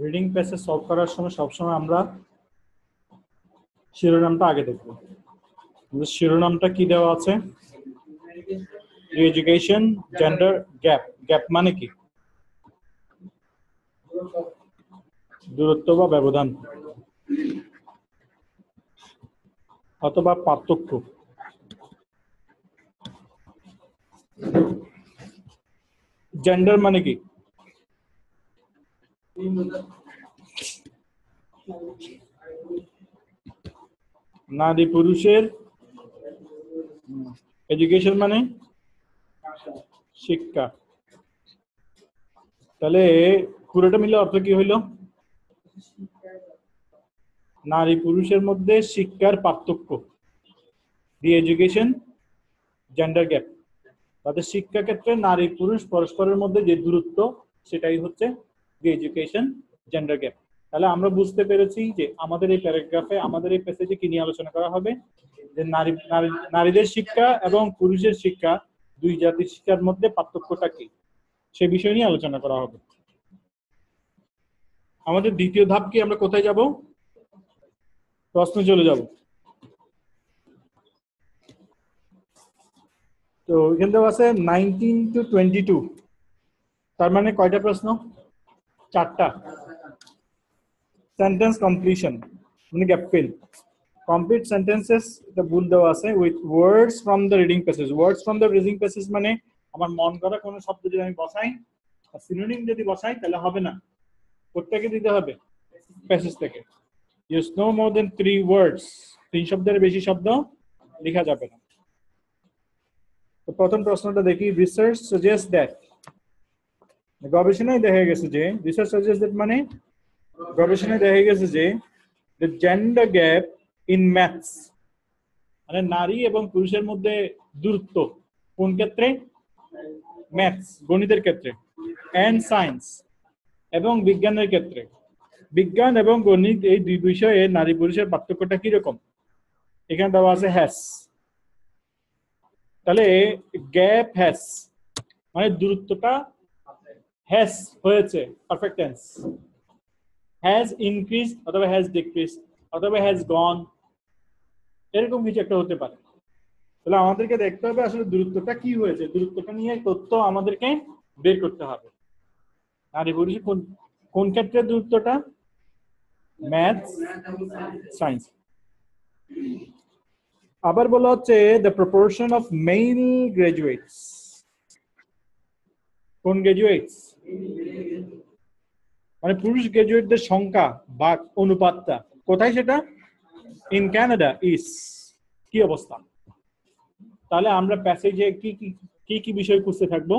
Reading passage solve করার সময় সবসময় আমরা শিরোনামটা আগে দেখব। শিরোনামটা কি দেওয়া আছে? Education gender gap. গ্যাপ মানে কি? দূরত্ব বা ব্যবধান অথবা পার্থক্য। জেন্ডার মানে কি? নারী পুরুষের। এডুকেশন মানে শিক্ষা। তাহলে পুরোটা মিলে অর্থ কি হইল? নারী পুরুষের মধ্যে শিক্ষার পার্থক্য। দি এডুকেশন জেন্ডার গ্যাপ। তাদের শিক্ষা ক্ষেত্রে নারী পুরুষ পরস্পরের মধ্যে যে দূরত্ব, সেটাই হচ্ছে দি এডুকেশন জেন্ডার গ্যাপ। তাহলে আমরা বুঝতে পেরেছি যে আমাদের এই প্যারাগ্রাফে, আমাদের এই প্যাসেজে কি নিয়ে আলোচনা করা হবে? যে নারীদের শিক্ষা এবং পুরুষের শিক্ষা, দুই জাতির শিক্ষার মধ্যে পার্থক্যটা কি, সে বিষয় নিয়ে আলোচনা করা হবে। আমাদের দ্বিতীয় ধাপ কি? আমরা কোথায় যাব? প্রশ্নে চলে যাব। তো এখান থেকে আছে 19 to 22, তার মানে কয়টা প্রশ্ন? 4টা। সেন্টেন্স কমপ্লিশন মানে গ্যাপ ফিল। কমপ্লিট সেন্টেন্সেস এটা ভুল দেওয়া আছে with words from the reading passage. Words from the reading passage মানে আমার মন করা কোনো শব্দ যদি আমি বসাই, সিনোনিম যদি বসাই, তাহলে হবে না। প্রত্যেকে দিতে হবে প্যাসেজ থেকে। ইউজ নো মোর দেন 3 ওয়ার্ডস। 3 শব্দের বেশি শব্দ লেখা যাবে না। তো প্রথম প্রশ্নটা দেখি। রিসার্চ সাজেস্ট দ্যাট, গবেষণায় দেখা গেছে যে, রিসার্চ সাজেস্ট দ্যাট মানে গবেষণায় দেখা গেছে যে the gender gap in maths, মানে নারী এবং পুরুষের মধ্যে দূরত্ব কোন ক্ষেত্রে? ম্যাথস, গণিতের ক্ষেত্রে, এন্ড সায়েন্স, এবং বিজ্ঞানের ক্ষেত্রে। বিজ্ঞান এবং গণিত এই দুই বিষয়ে নারী পুরুষের পার্থক্যটা কিরকম? এখানে দেওয়া আছে হ্যাস। তাহলে গ্যাপ হ্যাস মানে দূরত্বটা হ্যাস হয়েছে, পারফেক্ট টেন্স। হ্যাজ ইনক্রিজ অথবা হ্যাজ ডিক্রিজ অথবা হ্যাজ গন, এরকম কিছু একটা হতে পারে। তাহলে আমাদেরকে দেখতে হবে আসলে দূরত্বটা কি হয়েছে, দূরত্বটা নিয়ে তথ্য আমাদেরকে বের করতে হবে। নারী পুরুষের কোন কোন ক্ষেত্রে দূরত্বটা? Maths, science. আবার বলা হচ্ছে the proportion of male graduates. কোন গ্রাজুয়েটস? মানে পুরুষ গ্রাজুয়েটদের সংখ্যা বা অনুপাতটা কোথায় সেটা? In Canada is. কি অবস্থা? তাহলে আমরা প্যাসেজে কি কি কি বিষয় খুঁজতে থাকবো?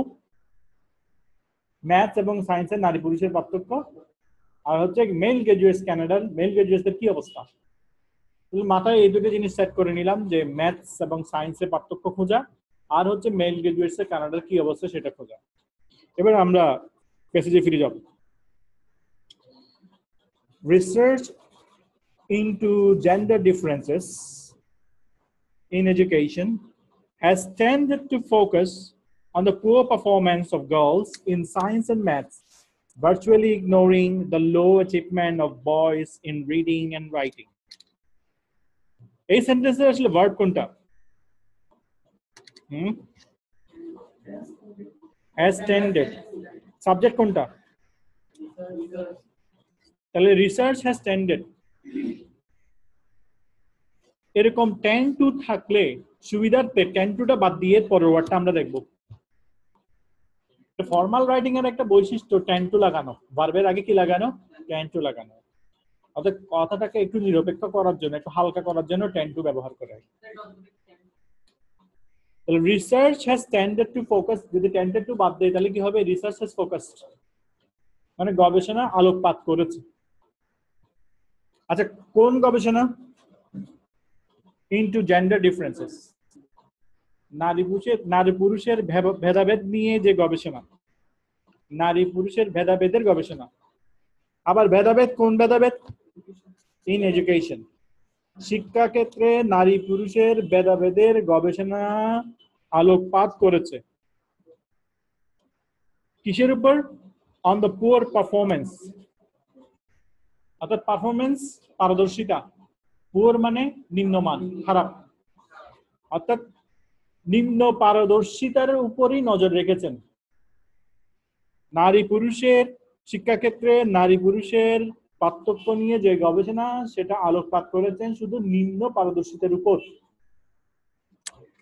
ম্যাথস এবং সায়েন্সের নারী পুরুষের পার্থক্য, আর হচ্ছে মেল গ্রাজুয়েটস কানাডার মেল গ্রাজুয়েটসের কি অবস্থা। মাথায় এই দুটো জিনিস সেট করে নিলাম যে ম্যাথস এবং সায়েন্সের পার্থক্য খোঁজা, আর হচ্ছে মেল গ্রাজুয়েটস কানাডার কি অবস্থা সেটা খোঁজা। এবার আমরা প্যাসেজে ফিরে যাব। Research into gender differences in education has tended to focus on the poor performance of girls in science and maths, virtually ignoring the low achievement of boys in reading and writing. এই সেন্টেন্সে আসলে verb কোনটা? has tended। Subject কোনটা? তাহলে research has tended। এরকম tend to থাকলে সুবিধার্থে tend to টা বাদ দিয়ে পরের ওয়ার্ডটা আমরা দেখব। ফর্মাল রাইটিং এর একটা বৈশিষ্ট্য tend to লাগানো, ভার্বের আগে কি লাগানো? tend to লাগানো। অর্থাৎ কথাটাকে একটু নিরপেক্ষ করার জন্য, একটু হালকা করার জন্য tend to ব্যবহার করে। তাহলে রিসার্চ হ্যাজ টেন্ডেড টু ফোকাস, যদি টেন্ডেড টু বাদ দেয় তাহলে কি হবে? রিসার্চ হ্যাজ ফোকাসড, মানে গবেষণা আলোকপাত করেছে। আচ্ছা, কোন গবেষণা? ইনটু জেন্ডার ডিফারেন্সেস, নারী পুরুষের ভেদাভেদ নিয়ে যে গবেষণা, নারী পুরুষের ভেদাভেদের গবেষণা। আবার ভেদাভেদ কোন ভেদাভেদ? ইন এডুকেশন, শিক্ষা ক্ষেত্রে নারী পুরুষের ভেদাভেদের গবেষণা আলোকপাত করেছে। কিসের উপর? অন দ্য পুয়ার পারফরমেন্স, অর্থাৎ পারফরমেন্স পারদর্শিতা, পুয়ার মানে নিম্নমান, খারাপ, অর্থাৎ নিম্ন পারদর্শিতার উপরই নজর রেখেছেন। নারী পুরুষের শিক্ষাক্ষেত্রে নারী পুরুষের পার্থক্য নিয়ে যে গবেষণা সেটা আলোকপাত করেছেন শুধু নিম্ন পারদর্শিতার উপর।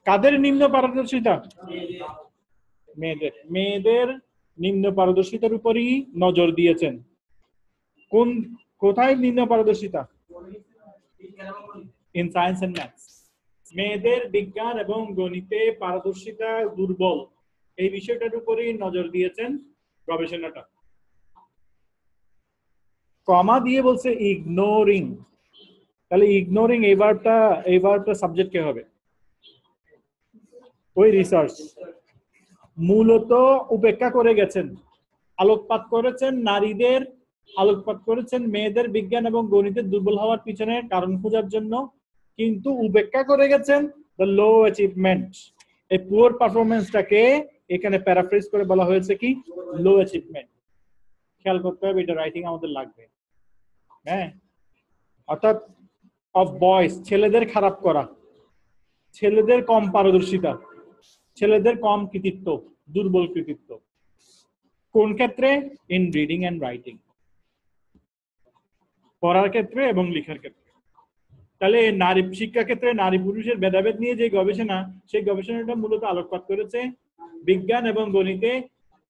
কাদের নিম্ন পারদর্শিতা? মেয়েদের। মেয়েদের নিম্ন পারদর্শিতার উপরই নজর দিয়েছেন। কোথায় নিম্ন পারদর্শিতা? In science and maths. মেয়েদের বিজ্ঞান এবং গণিতে পারদর্শিতা দুর্বল, এই বিষয়টার উপরই নজর দিয়েছেন গবেষণাটা। কমা দিয়ে বলছে ইগনোরিং, তাহলে ইগনোরিং এই ভার্বটা সাবজেক্ট কে হবে? ওই রিসার্চ। মূলত উপেক্ষা করে গেছেন, আলোকপাত করেছেন নারীদের, আলোকপাত করেছেন মেয়েদের বিজ্ঞান এবং গণিতে দুর্বল হওয়ার পিছনে কারণ খোঁজার জন্য, কিন্তু উপেক্ষা করে গেছেন দ্য লো অ্যাচিভমেন্ট। এই পুয়ার পারফরমেন্সটাকে এখানে প্যারাফ্রেজ করে বলা হয়েছে কি? লো অ্যাচিভমেন্ট। খেয়াল করতে হবে, এটা রাইটিং আমাদের লাগবে। হ্যাঁ, অর্থাৎ অফ বয়েজ, ছেলেদের খারাপ করা, ছেলেদের কম পারদর্শিতা, ছেলেদের কম কৃতিত্ব, দুর্বল কৃতিত্ব। কোন ক্ষেত্রে? ইন রিডিং এন্ড রাইটিং, পড়ার ক্ষেত্রে এবং লেখার ক্ষেত্রে। তাহলে নারী শিক্ষা ক্ষেত্রে নারী পুরুষের ভেদাভেদ নিয়ে যে গবেষণা, সেই গবেষণাটা মূলত আলোকপাত করেছে বিজ্ঞান এবং গণিতে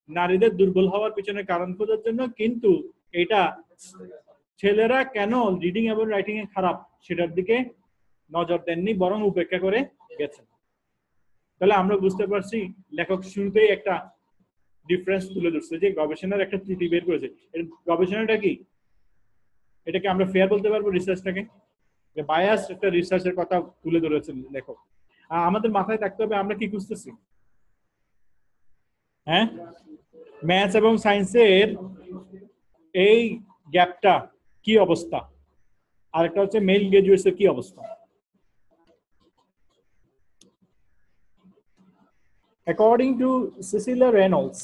নারীদের দুর্বল হওয়ার পিছনে কারণ খোঁজার জন্য, কিন্তু এটা ছেলেরা কেন রিডিং এবং রাইটিং এ খারাপ সেটার দিকে নজর দেননি, বরং উপেক্ষা করে গেছেন। তাহলে আমরা বুঝতে পারছি লেখক শুরুতেই একটা ডিফারেন্স তুলে ধরছে, যে গবেষণার একটা ত্রুটি বের করেছে। গবেষণাটা কি? এটাকে আমরা ফেয়ার বলতে পারবো? রিসার্চটাকে বায়াস একটা রিসার্চের কথা তুলে ধরেছেন লেখক। আমাদের মাথায় থাকতে হবে আমরা কি খুঁজতেছি। হ্যাঁ, ম্যাথস এবং সায়েন্সের এই গ্যাপটা কি অবস্থা, আরেকটা হচ্ছে মেল গ্রাজুয়েটস এর কি অবস্থা। According to Cecilia Reynolds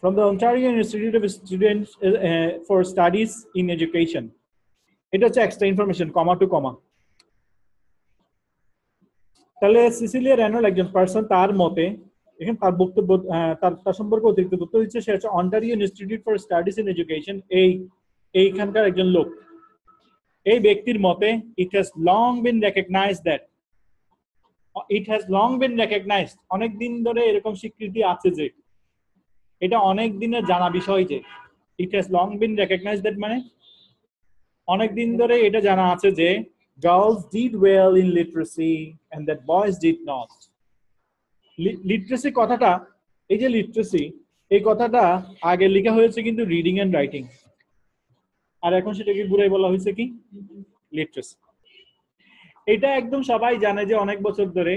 from the Ontario Institute of Students for Studies in Education, এটা হচ্ছে extra information, comma to comma. তাহলে সিসিলিয়া রেনল্ড একজন পার্সন, তার মতে এখানে তার বক্তব্য, তার সম্পর্কে অতিরিক্ত তথ্য দিচ্ছে। সে হচ্ছে Ontario Institute for Studies in Education, এইখানকার একজন লোক। এই ব্যক্তির মতে it has long been recognised that, অনেক দিন ধরে এরকম স্বীকৃতি আছে যে, এটা অনেক দিনের জানা বিষয় যে, it has long been recognised that মানে অনেক দিন ধরে এটা জানা আছে যে girls did well in literacy and that boys did not. Literacy কথাটা, এই যে লিটারেসি, এই কথাটা আগে লেখা হয়েছে কিন্তু রিডিং এন্ড রাইটিং, আর এখন সেটাকে ঘুরাই বলা হয়েছে কি? লিটারেসি। এটা একদম সবাই জানে যে অনেক বছর ধরে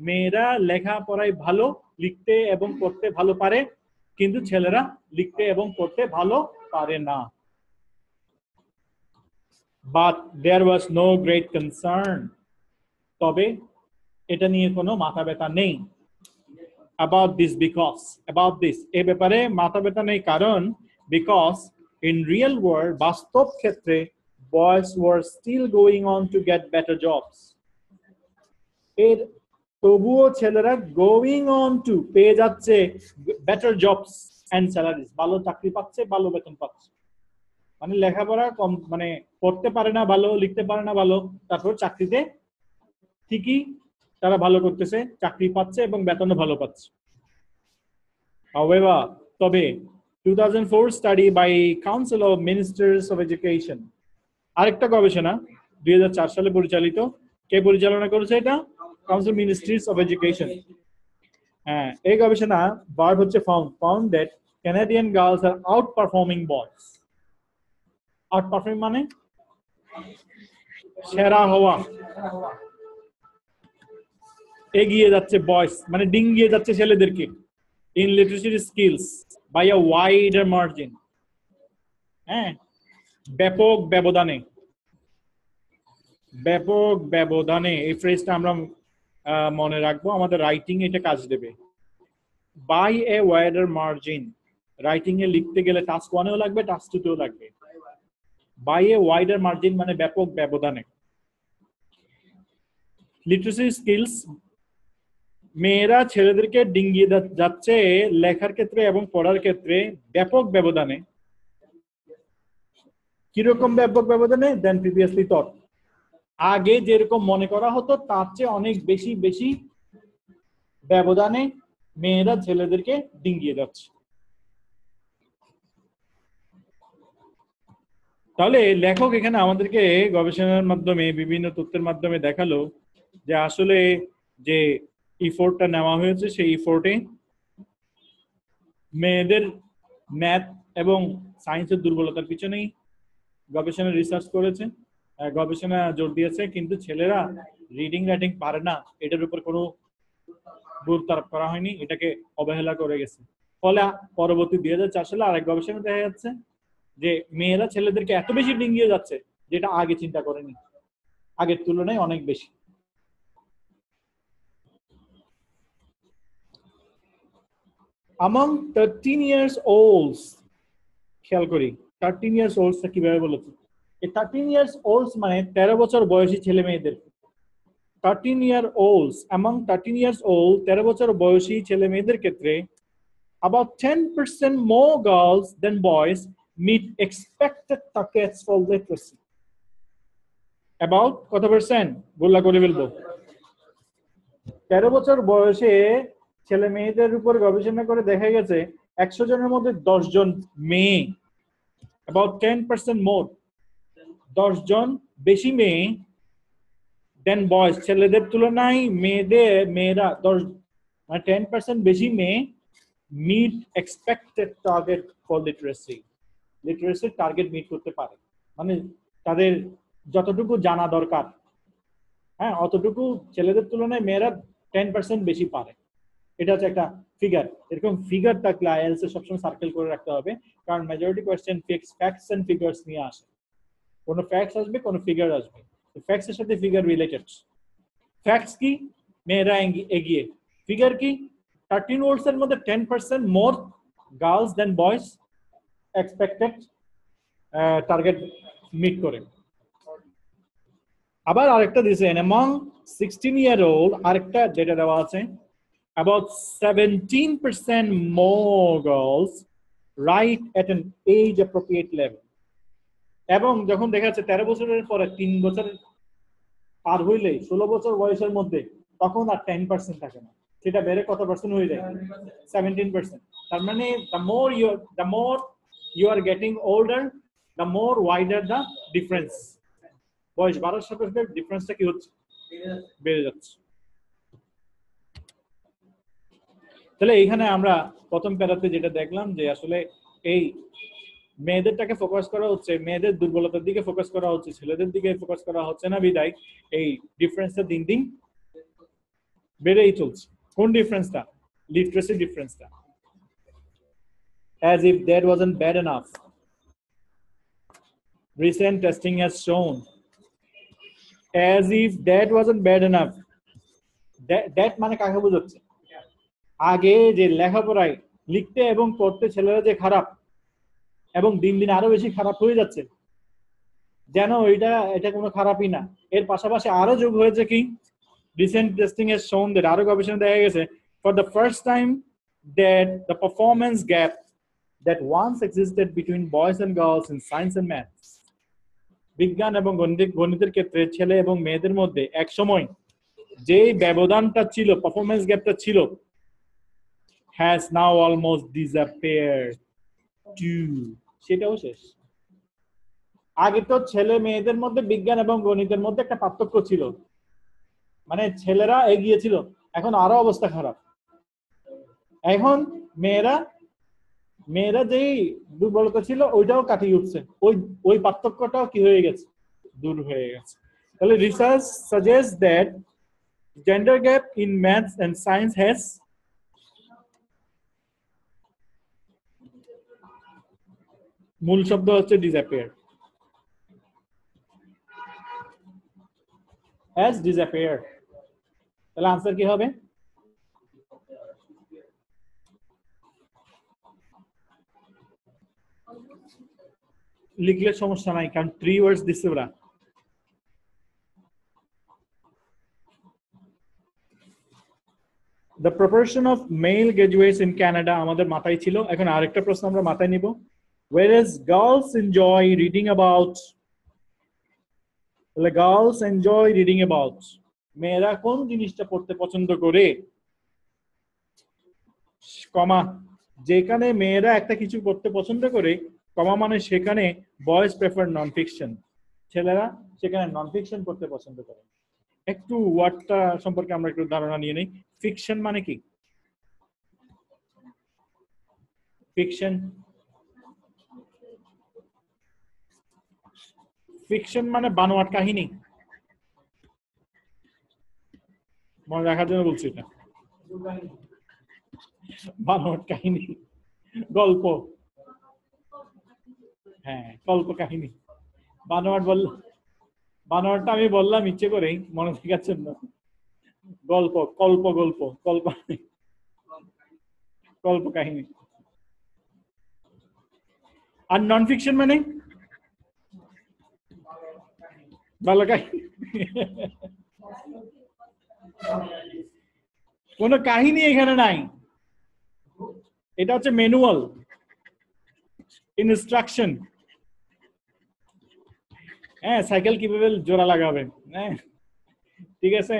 মেয়েরা লেখাপড়ায় ভালো, লিখতে এবং পড়তে ভালো পারে, কিন্তু ছেলেরা লিখতে এবং পড়তে ভালো পারে না। But there was no great concern, তবে এটা নিয়ে কোনো মাথা ব্যথা নেই। About this এ ব্যাপারে মাথা ব্যথা নেই, কারণ because in real world, বাস্তব ক্ষেত্রে boys were still going on to get better jobs. এর তবুও ছেলেরা going on to পেয়ে যাচ্ছে better jobs and salaries, ভালো চাকরি পাচ্ছে, ভালো বেতন পাচ্ছে। মানে লেখাপড়া কম, মানে পড়তে পারে না ভালো, লিখতে পারে না ভালো, তারপর চাকরিতে ঠিকই তারা ভালো করতেছে, চাকরি পাচ্ছে এবং বেতনও ভালো পাচ্ছে। However, তবে 2004 study by Council of Ministers of Education, আরেকটা গবেষণা 2004 সালে পরিচালিত, কে পরিচালনা করেছে এটা? Council Ministries of Education। হ্যাঁ, এই গবেষণা ভার্ব হচ্ছে found that Canadian girls are outperforming boys. আউটপারফর্মিং মানে সেরা হওয়া, এগিয়ে যাচ্ছে বয়স মানে ডিঙ্গিয়ে যাচ্ছে ছেলেদেরকে in literacy skills by a wider margin. হ্যাঁ, ব্যাপক ব্যবধানে, এই ফ্রেজটা আমরা মনে রাখবো, আমাদের রাইটিং এটা কাজ দেবে। By a wider margin, writing এ লিখতে গেলে টাস্ক 1 এও লাগবে, টাস্ক 2 তেও লাগবে। বাই এ ওয়াইডার মার্জিন মানে ব্যাপক ব্যবধানে। লিটারেসি স্কিলস, মেয়েরা ছেলেদেরকে ডিঙ্গিয়ে যাচ্ছে লেখার ক্ষেত্রে এবং পড়ার ক্ষেত্রে ব্যাপক ব্যবধানে। কিরকম ব্যাপক ব্যবধানে? দেন প্রিভিয়াসলি থট, আগে যেরকম মনে করা হতো তার চেয়ে অনেক বেশি বেশি ব্যবধানে মেয়েরা ছেলেদেরকে ডিঙ্গিয়ে যাচ্ছে। তাহলে লেখক এখানে আমাদেরকে গবেষণার মাধ্যমে বিভিন্ন তথ্যের মাধ্যমে দেখালো যে আসলে যে ইফোর্টটা নেওয়া হয়েছে সেই ইফোর্টে মেয়েদের ম্যাথ এবং সায়েন্সের দুর্বলতার পিছনেই গবেষণা রিসার্চ করেছে, গবেষণা জোর দিয়েছে, কিন্তু ছেলেরা রিডিং রাইটিং পারে না এটার উপর কোনো গুরুত্ব আরোপ করা হয়নি, এটাকে অবহেলা করে গেছে। ফলে পরবর্তী 2004 সালে আরেক গবেষণা দেখা যাচ্ছে যে মেয়েরা ছেলেদেরকে এত বেশি ডিঙ্গিয়ে যাচ্ছে যেটা আগে চিন্তা করেনি, আগের তুলনায় অনেক বেশি। among 13 years olds, খেয়াল করি 13 years olds কিভাবে বলেছে। এই 13 years olds মানে 13 বছর বয়সী ছেলে মেয়েদের। 13 year olds, among 13 years old, 13 বছর বয়সী ছেলে মেয়েদের ক্ষেত্রে about 10% more girls than boys meet expected targets for literacy. About কত পার্সেন্ট? গোল্লা করে বলবো। 13 বছর বয়সে ছেলে মেয়েদের উপর গবেষণা করে দেখা গেছে 100 জনের মধ্যে 10 জন মেয়ে, about 10% more, 10 জন বেশি মেয়ে দেন বয়েজ, ছেলেদের তুলনায় মেয়েরা 10% বেশি মেয়ে meet expected target for literacy, লিটারেসির টার্গেট মিট করতে পারে, মানে তাদের যতটুকু জানা দরকার, হ্যাঁ, অতটুকু ছেলেদের তুলনায় মেয়েরা 10% বেশি পারে। এটা হচ্ছে একটা ফিগার। এরকম ফিগার থাকলে আইএলটিএস এ সবসময় সার্কেল করে রাখতে হবে, কারণ majority question facts and figures নিয়ে আসে। কোনো ফ্যাক্টস আসবে, কোনো ফিগার আসবে, ফ্যাক্টস এর সাথে ফিগার রিলেটেড। ফ্যাক্টস কি? মেয়েরা এগিয়ে। ফিগার কি? 13 ওয়ার্ডস এর মধ্যে 10% মোর গার্লস দেন বয়েজ এক্সপেক্টেড টার্গেট মিট করে। আবার আরেকটা দিয়েছে, among 16 year old, আরেকটা ডেটা দেওয়া আছে, about 17% more girls write at an age appropriate level. এবং যখন দেখা যাচ্ছে 13 বছরের পরে 3 বছর পার হইলে 16 বছর বয়সের মধ্যে তখন আর 10% থাকে না, সেটা বেড়ে কত পার্সেন্ট হয়ে যায়? 17%। তার মানে the more you are getting older, the more wider the difference. বয়স বাড়ার সাথে সাথে ডিফারেন্সটা কি হচ্ছে? বেড়ে যাচ্ছে। তাহলে এইখানে আমরা প্রথম প্যারাতে যেটা দেখলাম যে আসলে এই মেয়েদেরটাকে ফোকাস করা হচ্ছে, মেয়েদের দুর্বলতার দিকে ফোকাস করা হচ্ছে, ছেলেদের দিকে ফোকাস করা হচ্ছে না, বিদায় এই ডিফারেন্সটা দিন দিন বেড়েই চলছে। কোন ডিফারেন্সটা? লিটারেসি ডিফারেন্সটা। As if that wasn't bad enough, recent testing has shown, as if that wasn't bad enough, that মানে কাকে বোঝাচ্ছে? আগে যে লেখাপড়ায় লিখতে এবং পড়তে ছেলেরা যে খারাপ, এবং দিন দিন আরো বেশি খারাপ হয়ে যাচ্ছে, যেন এটা কোনো খারাপই না। এর পাশাপাশি আরো যোগ হয়েছে কি, রিসেন্ট টেস্টিং এর শোন দ্যাট, আরো গবেষণা দেখা গেছে, for the first time that the performance gap that once existed between boys and girls in science and maths, বিজ্ঞান এবং গণিতের ক্ষেত্রে ছেলে এবং মেয়েদের মধ্যে এক সময় যে ব্যবধানটা ছিল, পারফরম্যান্স গ্যাপটা ছিল, has now almost disappeared too, সেটাও শেষ। আগে তো ছেলে মেয়েদের মধ্যে বিজ্ঞান এবং গণিতের মধ্যে একটা পার্থক্য ছিল, মানে ছেলেরা এগিয়ে ছিল, এখন আরো অবস্থা খারাপ। এখন মেয়েরা যেই দুর্বলতা ছিল ওইটাও কাটিয়ে উঠছে, ওই পার্থক্যটাও কি হয়ে গেছে? দূর হয়ে গেছে। তাহলে research suggest that gender gap in maths and science has মূল শব্দ হচ্ছে disappeared, has disappeared। তাহলে আনসার কি হবে? লিখলে সমস্যা নাই, কারণ 3 ওয়ার্ডস দিচ্ছে ওরা। The proportion of male graduates in Canada আমাদের মাথায় ছিল, এখন আরেকটা প্রশ্ন আমরা মাথায় নিব। Whereas girls enjoy reading about, girls enjoy reading about, মেয়েরা কোন জিনিসটা পড়তে পছন্দ করে, কমা, যেখানে মেয়েরা একটা কিছু পড়তে পছন্দ করে, কমা মানে সেখানে বয়েজ প্রেফার নন ফিকশন, ছেলেরা সেখানে নন ফিকশন পড়তে পছন্দ করে। একটু ওয়ার্ডটা সম্পর্কে আমরা একটু ধারণা নিয়ে নিই। ফিকশন মানে কি? ফিকশন, ফিকশন মানে বানোয়াট কাহিনী, মনে রাখার জন্য বলছি এটা। বানোয়াট কাহিনী, গল্প, হ্যাঁ কল্প কাহিনী। বানোয়াট বলল, বানোয়াটটা আমি বললাম ইচ্ছে করেই, মনে থাকার জন্য। গল্প, কল্প, গল্প, কল্প, কল্প কাহিনী। আর নন ফিকশন মানে ভালো কাহিনী, কোন কাহিনী এখানে নাই, এটা হচ্ছে ম্যানুয়াল, ইনস্ট্রাকশন। হ্যাঁ, সাইকেল কিভাবে জোড়া লাগাবে, হ্যাঁ ঠিক আছে,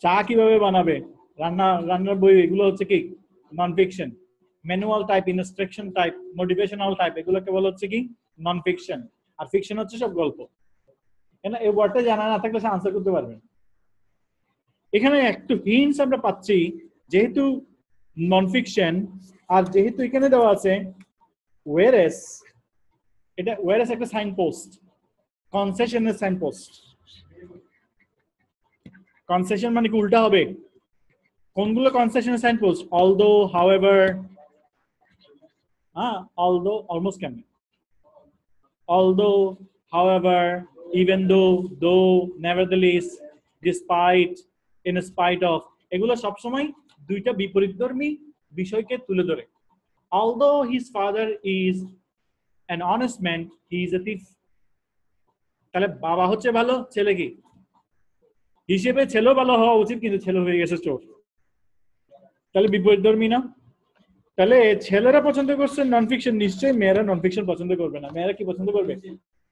চা কিভাবে বানাবে, রান্নার বই, এগুলো হচ্ছে কি non fiction. Manual type, instruction type, motivational type, এগুলোকে বলা হচ্ছে কি নন ফিকশন। আর ফিকশন হচ্ছে সব গল্প। এই ওয়ার্ডটা জানা না থাকলে সে আনসার করতে পারবেন। এখানে একটু হিন্টস আমরা পাচ্ছি, যেহেতু নন ফিকশন, আর যেহেতু এখানে দেওয়া আছে ওয়ারেস, এটা ওয়ারেস একটা সাইন পোস্ট, কনসেশনের সাইন পোস্ট। কনসেশন মানে কি উল্টা হবে? কোনগুলো কনসেশনের sign post? Although, however, although, almost কেমন, although, however, even though, nevertheless, despite, in spite of, এগুলো সবসময় দুইটা বিপরীতধর্মী বিষয়কে তুলে ধরে। Although his father is an honest man, he is a thief. তাহলে বাবা হচ্ছে ভালো, ছেলে কি হিসেবে ছেলেও ভালো হওয়া উচিত, কিন্তু ছেলে হয়ে গেছে চোর, তাহলে বিপরীতধর্মী না? তাহলে ছেলেরা পছন্দ করছে নন ফিকশন, নিশ্চয়ই মেয়েরা নন ফিকশন পছন্দ করবে না। মেয়েরা কি পছন্দ করবে?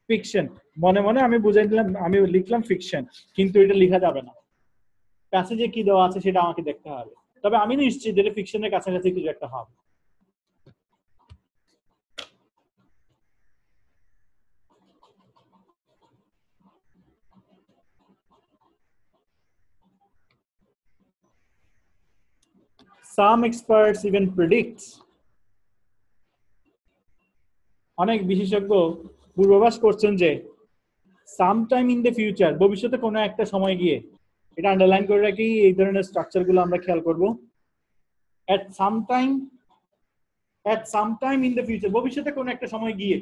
ফিকশন। মনে মনে আমি বুঝাই দিলাম, আমি লিখলাম ফিকশন, কিন্তু এটা লেখা যাবে না, প্যাসেজে কি দেওয়া আছে সেটা আমাকে দেখতে হবে। তবে আমি নিশ্চিত এটা ফিকশনের কাছাকাছি কিছু একটা হবে। Some experts even predict, অনেক বিশেষজ্ঞ পূর্বাভাস করছেন যে সামটাইম ইন দ্য ফিউচার, ভবিষ্যতে কোনো একটা সময় গিয়ে, এটা আন্ডারলাইন করে রাখি, এই ধরনের স্ট্রাকচার গুলো আমরা খেয়াল করব। at some time in the future, ভবিষ্যতে কোনো একটা সময় গিয়ে,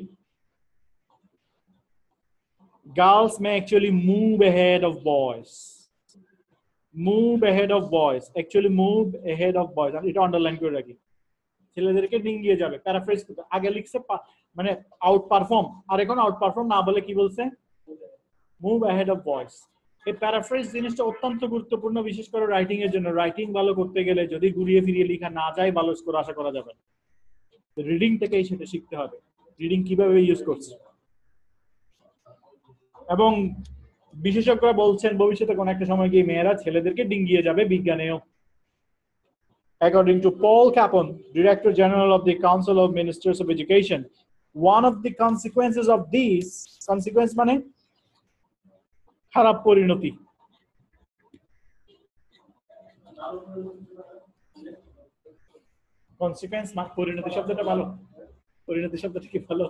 girls may actually move ahead of boys, move ahead of boys, actually move ahead of boys, এটা আন্ডারলাইন করে রাখি। ছেলেদেরকে ডিঙ্গিয়ে যাবে, প্যারাফ্রেজ করতে, আগে লিখছে মানে আউট পারফর্ম, আর এখন আউট পারফর্ম না বলে কি বলছে, মুভ অ্যাহেড অফ বয়েজ। এই প্যারাফ্রেজ জিনিসটা অত্যন্ত গুরুত্বপূর্ণ, বিশেষ করে রাইটিং এর জন্য। রাইটিং ভালো করতে গেলে যদি ঘুরিয়ে ফিরিয়ে লেখা না যায়, ভালো স্কোর আশা করা যাবে না। রিডিং থেকেই সেটা শিখতে হবে, রিডিং কিভাবে ইউজ করছে। এবং বিশেষজ্ঞরা বলছেন ভবিষ্যতে কোন একটা সময় গিয়ে মেয়েরা ছেলেদেরকে ডিঙ্গিয়ে যাবে বিজ্ঞানেও। According to Paul Capon, Director General of the Council of Ministers of Education, one of the consequences of these, consequence মানে খারাপ পরিণতি, কনসিকোয়েন্স মানে পরিণতি শব্দটা ভালো, পরিণতি শব্দটা কি ভালো?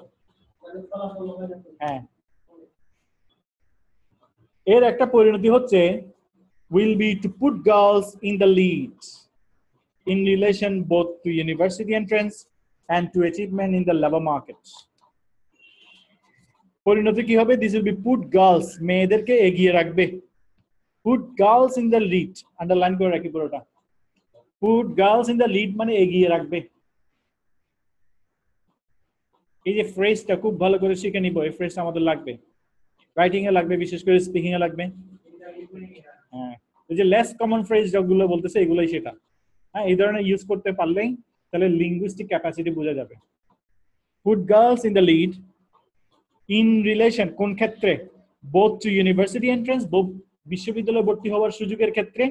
হ্যাঁ, এর একটা পরিণতি হচ্ছে will be to put girls in the lead in relation both to university entrance and to achievement in the labor market. পরিণতি কি হবে? This will be put girls, মেয়েদেরকে এগিয়ে রাখবে, put girls in the lead, underline করে রাখি পুরোটা, put girls in the lead মানে এগিয়ে রাখবে, এই যে ফ্রেজটা খুব ভালো করে শিখে নিব, এই ফ্রেজটা আমাদের লাগবে, রাইটিং এ লাগবে, বিশেষ করে স্পিকিং এ লাগবে। হ্যাঁ, এই যে লেস কমন ফ্রেজ যেগুলো বলতেছে এগুলোই সেটা। হ্যাঁ, এই ধরনের ইউজ করতে পারলেই তাহলে লিঙ্গুইস্টিক ক্যাপাসিটি বোঝা যাবে। Put girls in the lead in relation কোন ক্ষেত্রে? both to university entrance, both বিশ্ববিদ্যালয়ে ভর্তি হওয়ার সুযোগের ক্ষেত্রে,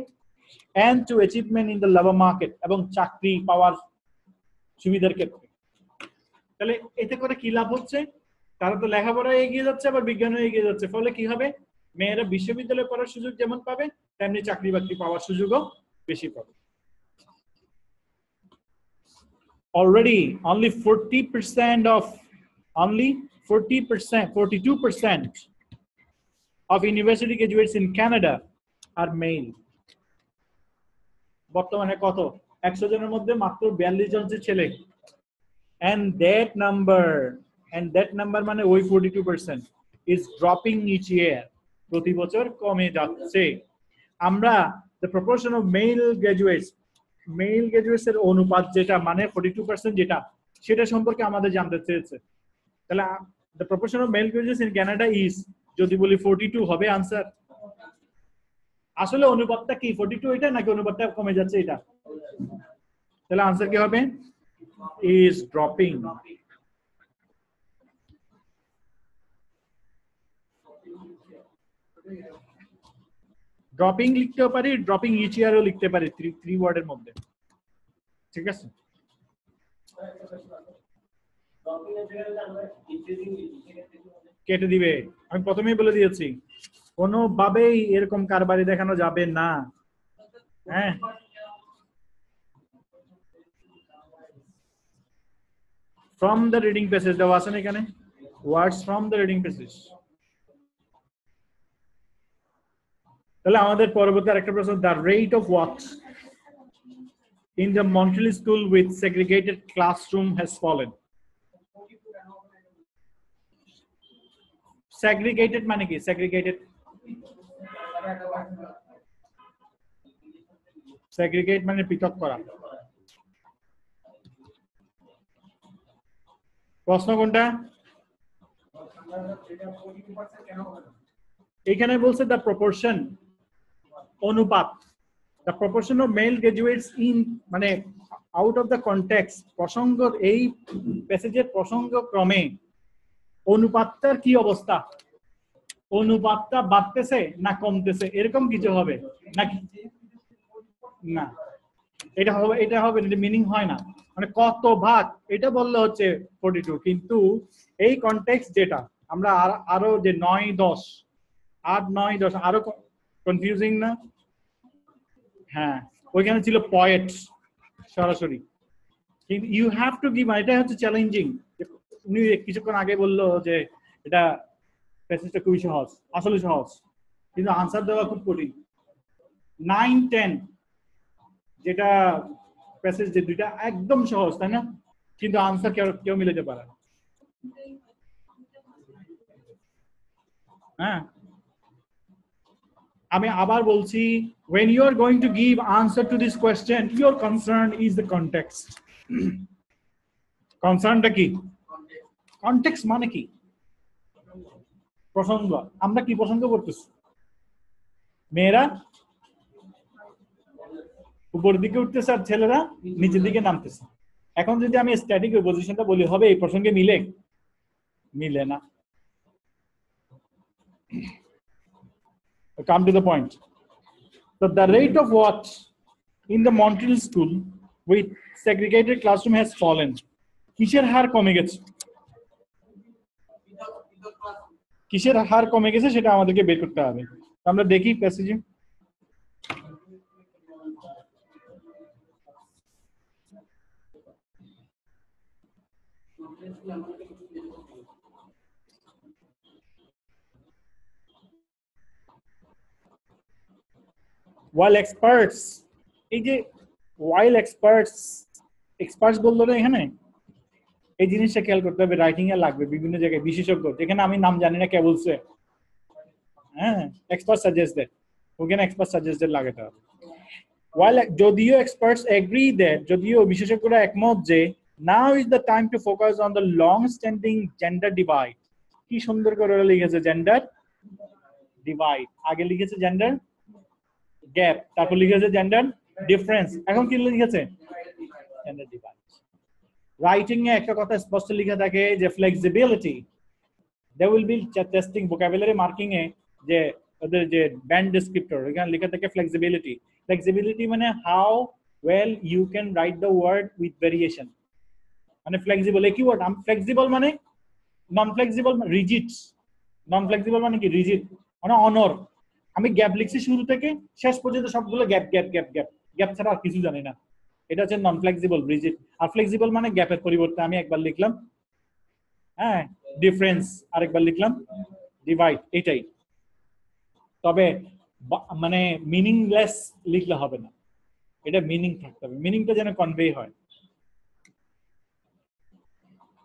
and to achievement in the labor market এবং চাকরি পাওয়ার সুবিধার ক্ষেত্রে। তাহলে এতে করে কি লাভ হচ্ছে? তারা তো লেখাপড়ায় এগিয়ে যাচ্ছে, আবার বিজ্ঞানে এগিয়ে যাচ্ছে, ফলে কি হবে? মেয়েরা বিশ্ববিদ্যালয়ে পড়ার সুযোগ যেমন পাবে, তেমনি চাকরি বাকরি পাওয়ার সুযোগও বেশি পাবে। Already only 42% of university graduates in Canada are male. বর্তমানে কত? 100 জনের মধ্যে মাত্র 42 জন ছেলে। And that number মানে ওই 42% is dropping each year. প্রতি বছর কমে যাচ্ছে। আমরা the proportion of male graduates এর অনুপাত যেটা মানে 42% যেটা, সেটা সম্পর্কে আমাদের জানতে চেয়েছে। তাহলে the proportion of male graduates in Canada is, যদি বলি 42 হবে आंसर। আসলে অনুপাতটা কি 42 এটা নাকি অনুপাতটা কমে যাচ্ছে এটা? তাহলে आंसर কি হবে? is dropping. ড্রপিং লিখতেও পারি, ড্রপিং ইচ ইয়ারও লিখতে পারি, 3 ওয়ার্ডের মধ্যে। ঠিক আছে, কেটে দিবে। আমি প্রথমেই বলে দিয়েছি কোনোভাবেই এরকম কারবারি দেখানো যাবে না। হ্যাঁ, from the reading passage দেওয়া আছে না এখানে, words from the reading passage। তাহলে আমাদের পরবর্তী আরেকটা প্রশ্ন, the rate of what in the Montreal school with segregated classroom has fallen? Segregated মানে কি? segregate মানে পৃথক করা। প্রশ্ন কোনটা? এখানে বলছে the proportion, অনুপাত, the proportion of male graduates in মানে out of the context, প্রসঙ্গ এই প্যাসেজের প্রসঙ্গ ক্রমে অনুপাতটার কি অবস্থা? অনুপাতটা বাড়তেছে না কমতেছে, এরকম কিছু হবে নাকি? না, এটা হবে মিনিং হয় না, মানে কত ভাগ এটা বললে হচ্ছে 42, কিন্তু এই কনটেক্সট যেটা আমরা আরো যে 9 10 8 9 10 আরো কনফিউজিং না? হ্যাঁ, ওইখানে ছিল পয়েন্টস সরাসরি, কিন্তু ইউ হ্যাভ টু গিভ, এটা হচ্ছে চ্যালেঞ্জিং। উনি কিছুক্ষণ আগে বললো যে এটা প্যাসেজটা খুবই সহজ, আসলে সহজ, কিন্তু আনসার দেওয়া খুব কঠিন। 9 10 যেটা প্যাসেজ যে দুইটা একদম সহজ, তাই না? কিন্তু আনসার কেউ মিলাতে পারে না। হ্যাঁ, আমি আবার বলছি, when you are going to give answer to this question, your concern is the context. কনসার্নটা কি? কনটেক্সট মানে কি? প্রসঙ্গ। আমরা কি প্রসঙ্গ করতেছি? মেয়েরা উপরের দিকে উঠতেছে আর ছেলেরা নিচের দিকে নামতেছে। এখন যদি আমি স্ট্যাটিক পজিশনটা বলি, হবে এই প্রসঙ্গে মিলে না। Come to the point. So the rate of what in the Montreal school with segregated classroom has fallen. কিসের হার কমে গেছে? কিসের হার কমে গেছে সেটা আমাদেরকে বের করতে হবে। আমরা দেখি প্যাসেজে, while experts, এই যে while experts বললো না এখানে, এই জিনিসটা খেয়াল করতে হবে, রাইটিং এ লাগবে বিভিন্ন জায়গায় বিশেষজ্ঞ, যেখানে আমি নাম জানি না কে বলছে। হ্যাঁ, এক্সপার্ট সাজেস্টেড, ওখানে এক্সপার্ট সাজেস্টেড লাগাতে হবে। while যদিও এক্সপার্টস এগ্রি দ্যাট, যদিও বিশেষজ্ঞরা একমত যে Now is the time to focus on the long-standing gender divide. কি সুন্দর করে লিখেছে gender divide, আগে লিখেছে gender gap, তারপর লিখেছে gender difference, এখন কি লিখেছে gender divide. রাইটিং এ একটা কথা স্পষ্ট লেখা থাকে যে flexibility, there will be testing vocabulary marking এ যে ওদের যে ব্যান্ড ডেসক্রিপ্টর এখানে লেখা থাকে flexibility মানে how well you can write the word with variation, মানে ফ্লেক্সিবল একই ওয়ার্ড। আমি ফ্লেক্সিবল মানে নন ফ্লেক্সিবল রিজিড, নন ফ্লেক্সিবল মানে কি রিজিড মানে অনর। আমি গ্যাপ লিখছি শুরু থেকে শেষ পর্যন্ত সবগুলো gap gap gap gap gap ছাড়া আর কিছু জানি না, এটা হচ্ছে নন ফ্লেক্সিবল রিজিড। আর ফ্লেক্সিবল মানে গ্যাপের পরিবর্তে আমি একবার লিখলাম হ্যাঁ ডিফারেন্স, আরেকবার লিখলাম ডিভাইড, এটাই। তবে মানে মিনিংলেস লিখলে হবে না, এটা মিনিং থাকতে হবে, মিনিংটা যেন কনভে হয়।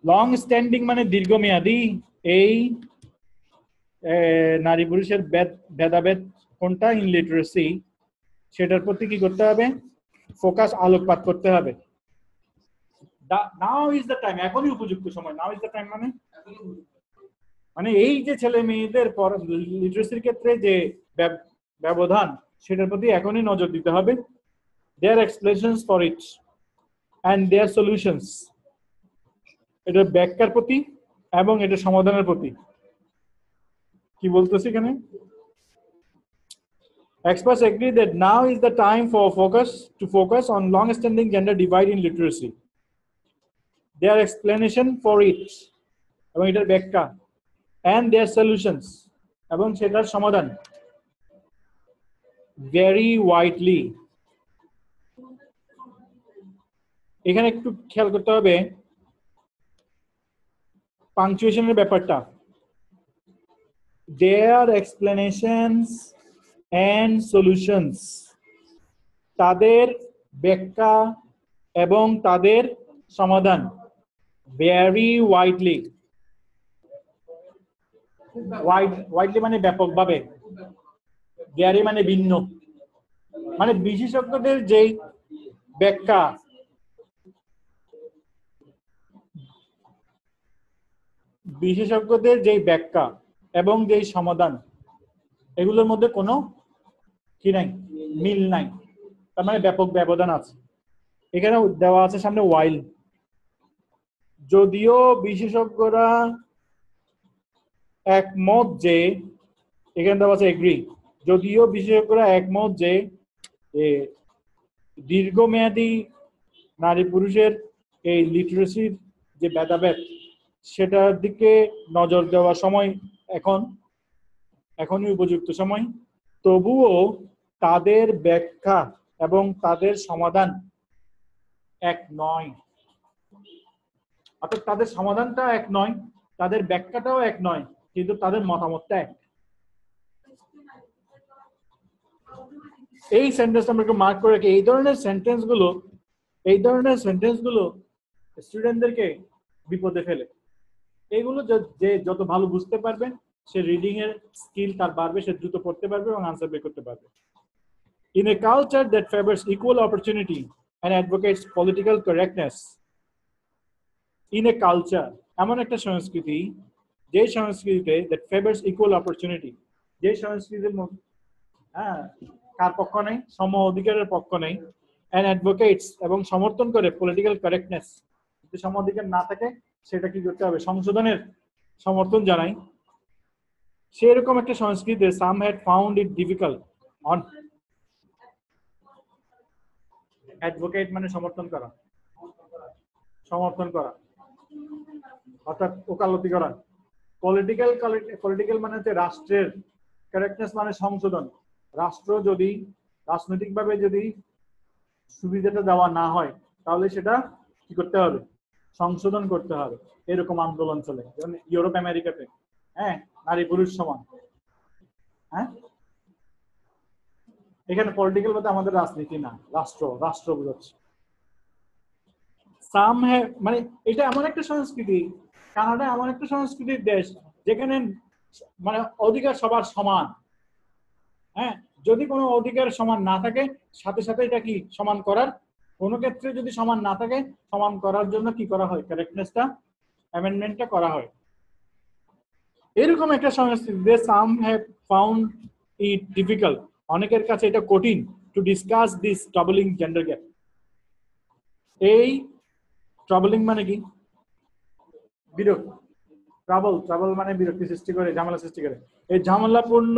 লং স্ট্যান্ডিং মানে দীর্ঘমেয়াদী, এই নারী পুরুষের ভেদাভেদ কোনটা ইন লিটারেসি সেটার প্রতি কি করতে হবে, ফোকাস আলোকপাত করতে হবে। নাও ইজ দ্য টাইম, এখনই উপযুক্ত সময়। নাও ইজ দ্য টাইম মানে এই যে ছেলে মেয়েদের লিটারেসির ক্ষেত্রে যে ব্যবধান সেটার প্রতি এখনই নজর দিতে হবে। Their explanations for it and their solutions, এটার ব্যাখ্যার প্রতি এবং এটা সমাধানের প্রতি। কি বলতেছি এখানে, experts agree that now is the time for focus on long-standing gender divide in literacy. Their explanation for it এবং এটার ব্যাখ্যা and their solutions এবং সেটার সমাধান very widely। এখানে একটু খেয়াল করতে হবে পাংচুয়েশনের ব্যাপারটা। their explanations and solutions, তাদের ব্যাখ্যা এবং তাদের সমাধান very widely, widely মানে ব্যাপকভাবে, very মানে ভিন্ন, মানে বিশেষজ্ঞদের যেই ব্যাখ্যা এবং যেই সমাধান এগুলোর মধ্যে কোনো কি নাই, মিল নাই, তার মানে ব্যাপক ব্যবধান আছে। এখানে দেওয়া আছে সামনে ওয়াইল, যদিও বিশেষজ্ঞরা একমত যে, এখানে দেওয়া আছে এগ্রি, যদিও বিশেষজ্ঞরা একমত যে দীর্ঘমেয়াদী নারী পুরুষের এই লিটারেসির যে ভেদাভেদ সেটার দিকে নজর দেওয়ার সময় এখনই উপযুক্ত সময়, তবুও তাদের ব্যাখ্যা এবং তাদের সমাধান এক নয়। অর্থাৎ তাদের সমাধানটা এক নয়, তাদের ব্যাখ্যাটাও এক নয়, কিন্তু তাদের মতামতটা এক। এই সেন্টেন্স আমরা একটু মার্ক করে রাখি। এই ধরনের সেন্টেন্স গুলো স্টুডেন্টদেরকে বিপদে ফেলে। এইগুলো যে যত ভালো বুঝতে পারবে সে রিডিং এর স্কিল তার বাড়বে, সে দ্রুত পড়তে পারবে এবং আনসার বের করতে পারবে। In a culture that favors equal opportunity and advocates political correctness, in a culture এমন একটা সংস্কৃতি যে সংস্কৃতিতে that favors equal opportunity, যে সংস্কৃতির কার পক্ষ নেই, সম অধিকারের পক্ষ নেই, and advocates এবং সমর্থন করে political correctness, যদি সম অধিকার না থাকে সেটা কি করতে হবে, সংশোধনের সমর্থন জানাই, সেরকম একটা সংস্কৃতিতে some had found it difficult on advocate মানে সমর্থন করা অর্থাৎ ওকালতি করা, পলিটিক্যাল মানে হচ্ছে রাষ্ট্রের, কারেক্টনেস মানে সংশোধন। রাষ্ট্র যদি রাজনৈতিকভাবে যদি সুবিধাটা দেওয়া না হয় তাহলে সেটা কি করতে হবে, সংশোধন করতে হবে। এরকম আন্দোলন চলে, যেমন ইউরোপ আমেরিকাতে নারী পুরুষ সমান। এখানে পলিটিক্যাল বলতে আমাদের রাজনীতি না, রাষ্ট্র বোঝাচ্ছে। মানে এটা এমন একটা সংস্কৃতি, কানাডা এমন একটা সংস্কৃতির দেশ যেখানে মানে অধিকার সবার সমান। যদি কোনো অধিকার সমান না থাকে সাথে সাথে এটা কি সমান করার কোনো ক্ষেত্রে যদি সমান না থাকে, সমান করার জন্য কি করা হয়, কারেক্টনেসটা অ্যামেন্ডমেন্টটা করা হয়। এরকম একটা সংস্কৃতিতে সাম হ্যাভ ফাউন্ড ইট ডিফিকাল্ট, অনেকের কাছে এটা কঠিন, to discuss this ট্রাবলিং gender gap. এই ট্রাবলিং মানে কি, বিরক্ত, ট্রাবল মানে বিরক্তি সৃষ্টি করে, ঝামেলা সৃষ্টি করে। এই ঝামেলাপূর্ণ